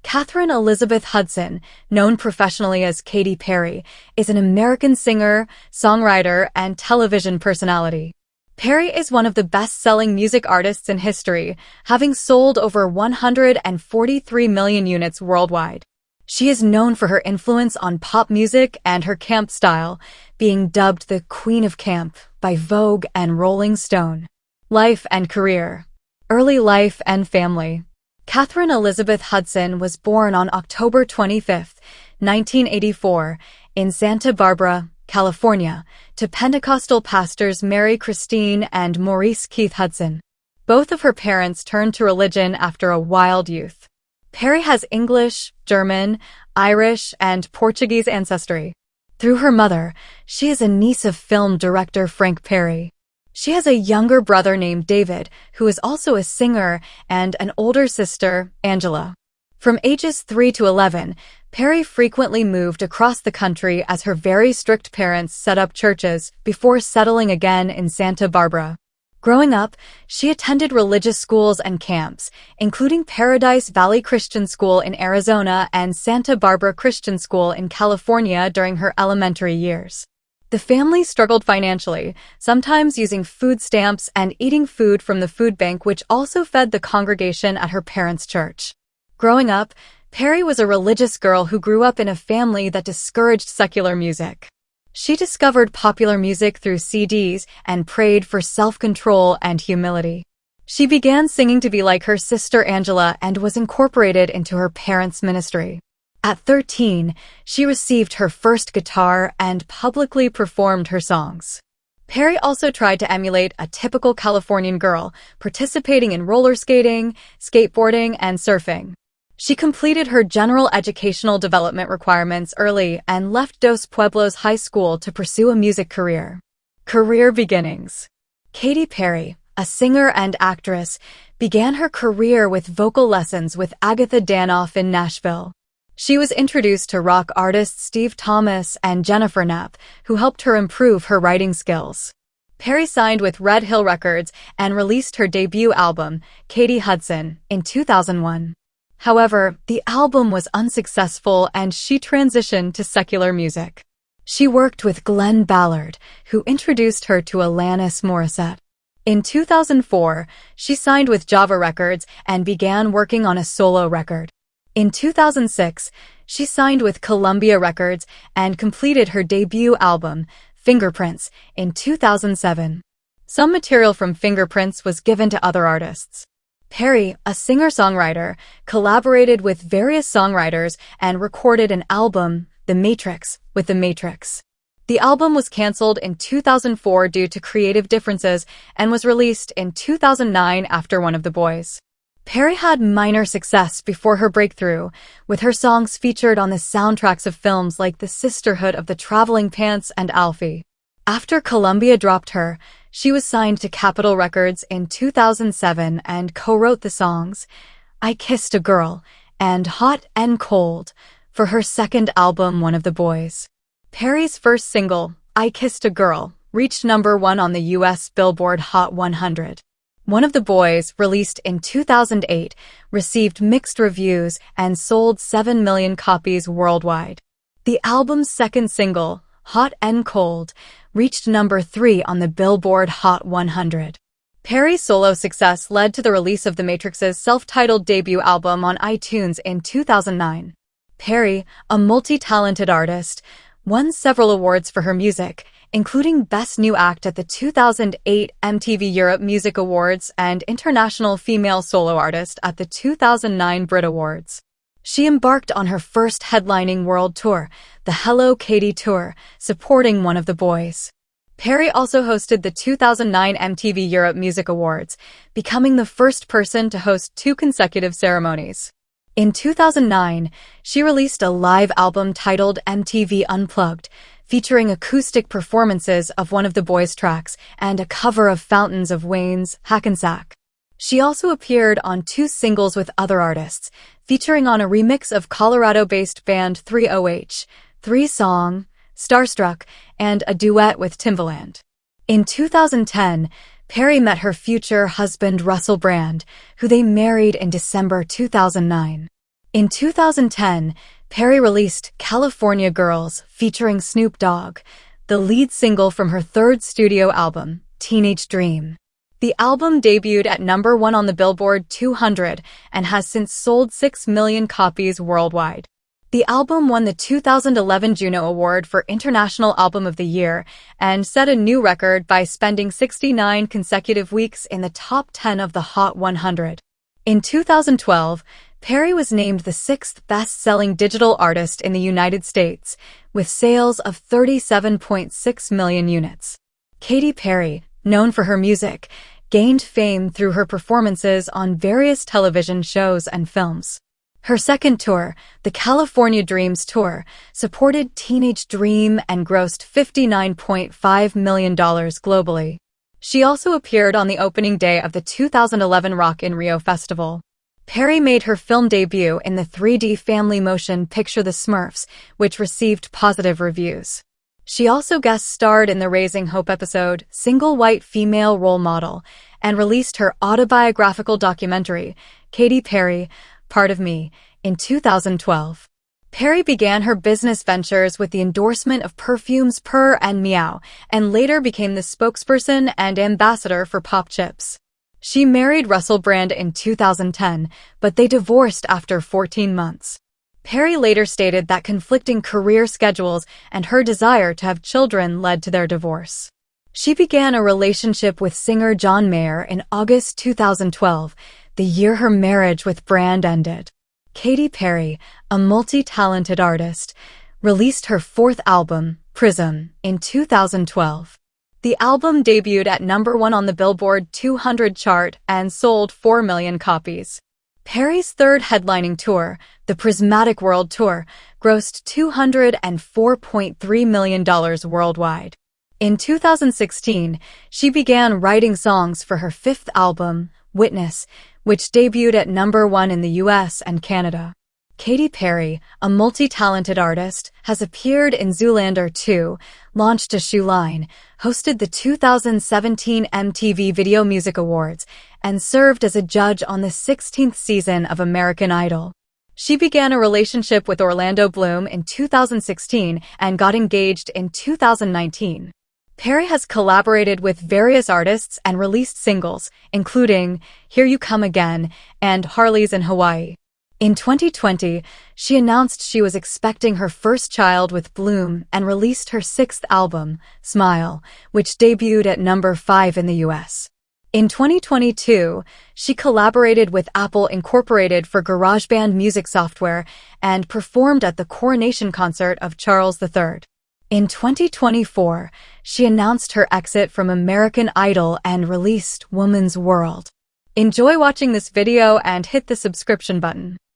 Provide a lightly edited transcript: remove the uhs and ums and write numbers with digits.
Katheryn Elizabeth Hudson, known professionally as Katy Perry, is an American singer, songwriter, and television personality. Perry is one of the best-selling music artists in history, having sold over 143 million units worldwide. She is known for her influence on pop music and her camp style, being dubbed the Queen of Camp by Vogue and Rolling Stone. Life and career. Early life and family. Katheryn Elizabeth Hudson was born on October 25, 1984, in Santa Barbara, California, to Pentecostal pastors Mary Christine and Maurice Keith Hudson. Both of her parents turned to religion after a wild youth. Perry has English, German, Irish, and Portuguese ancestry. Through her mother, she is a niece of film director Frank Perry. She has a younger brother named David, who is also a singer, and an older sister, Angela. From ages 3 to 11, Perry frequently moved across the country as her very strict parents set up churches before settling again in Santa Barbara. Growing up, she attended religious schools and camps, including Paradise Valley Christian School in Arizona and Santa Barbara Christian School in California during her elementary years. The family struggled financially, sometimes using food stamps and eating food from the food bank, which also fed the congregation at her parents' church. Growing up, Perry was a religious girl who grew up in a family that discouraged secular music. She discovered popular music through CDs and prayed for self-control and humility. She began singing to be like her sister Angela and was incorporated into her parents' ministry. At 13, she received her first guitar and publicly performed her songs. Perry also tried to emulate a typical Californian girl, participating in roller skating, skateboarding, and surfing. She completed her general educational development requirements early and left Dos Pueblos High School to pursue a music career. Career beginnings. Katy Perry, a singer and actress, began her career with vocal lessons with Agatha Danoff in Nashville. She was introduced to rock artists Steve Thomas and Jennifer Knapp, who helped her improve her writing skills. Perry signed with Red Hill Records and released her debut album, Katy Hudson, in 2001. However, the album was unsuccessful and she transitioned to secular music. She worked with Glenn Ballard, who introduced her to Alanis Morissette. In 2004, she signed with Java Records and began working on a solo record. In 2006, she signed with Columbia Records and completed her debut album, Fingerprints, in 2007. Some material from Fingerprints was given to other artists. Perry, a singer-songwriter, collaborated with various songwriters and recorded an album, The Matrix, with The Matrix. The album was canceled in 2004 due to creative differences and was released in 2009 after One of the Boys. Perry had minor success before her breakthrough, with her songs featured on the soundtracks of films like The Sisterhood of the Traveling Pants and Alfie. After Columbia dropped her, she was signed to Capitol Records in 2007 and co-wrote the songs I Kissed a Girl and Hot and Cold for her second album, One of the Boys. Perry's first single, I Kissed a Girl, reached #1 on the U.S. Billboard Hot 100. One of the Boys, released in 2008, received mixed reviews and sold 7 million copies worldwide. The album's second single, Hot and Cold, reached #3 on the Billboard Hot 100. Perry's solo success led to the release of The Matrix's self-titled debut album on iTunes in 2009. Perry, a multi-talented artist, won several awards for her music, including Best New Act at the 2008 MTV Europe Music Awards and International Female Solo Artist at the 2009 Brit Awards. She embarked on her first headlining world tour, the Hello Katy Tour, supporting One of the Boys. Perry also hosted the 2009 MTV Europe Music Awards, becoming the first person to host 2 consecutive ceremonies. In 2009, she released a live album titled MTV Unplugged, featuring acoustic performances of One of the Boys' tracks and a cover of Fountains of Wayne's Hackensack. She also appeared on 2 singles with other artists, featuring on a remix of Colorado-based band 3OH, 3-song, Starstruck, and a duet with Timbaland. In 2010, Perry met her future husband Russell Brand, who they married in December 2009. In 2010, Perry released California Girls featuring Snoop Dogg, the lead single from her third studio album, Teenage Dream. The album debuted at #1 on the Billboard 200 and has since sold 6 million copies worldwide. The album won the 2011 Juno Award for International Album of the Year and set a new record by spending 69 consecutive weeks in the top 10 of the Hot 100. In 2012, Perry was named the 6th best-selling digital artist in the United States, with sales of 37.6 million units. Katy Perry, known for her music, gained fame through her performances on various television shows and films. Her second tour, the California Dreams Tour, supported Teenage Dream and grossed $59.5 million globally. She also appeared on the opening day of the 2011 Rock in Rio Festival. Perry made her film debut in the 3D family motion picture The Smurfs, which received positive reviews. She also guest-starred in the Raising Hope episode, Single White Female Role Model, and released her autobiographical documentary, Katy Perry, Part of Me, in 2012. Perry began her business ventures with the endorsement of perfumes Purr and Meow, and later became the spokesperson and ambassador for Pop Chips. She married Russell Brand in 2010, but they divorced after 14 months. Perry later stated that conflicting career schedules and her desire to have children led to their divorce. She began a relationship with singer John Mayer in August 2012, the year her marriage with Brand ended. Katy Perry, a multi-talented artist, released her fourth album, Prism, in 2012. The album debuted at #1 on the Billboard 200 chart and sold 4 million copies. Perry's third headlining tour, the Prismatic World Tour, grossed $204.3 million worldwide. In 2016, she began writing songs for her fifth album, Witness, which debuted at #1 in the US and Canada. Katy Perry, a multi-talented artist, has appeared in Zoolander 2, launched a shoe line, hosted the 2017 MTV Video Music Awards, and served as a judge on the 16th season of American Idol. She began a relationship with Orlando Bloom in 2016 and got engaged in 2019. Perry has collaborated with various artists and released singles, including Here You Come Again and Harley's in Hawaii. In 2020, she announced she was expecting her first child with Bloom and released her sixth album, Smile, which debuted at #5 in the US. In 2022, she collaborated with Apple Incorporated for GarageBand music software and performed at the coronation concert of Charles III. In 2024, she announced her exit from American Idol and released Woman's World. Enjoy watching this video and hit the subscription button.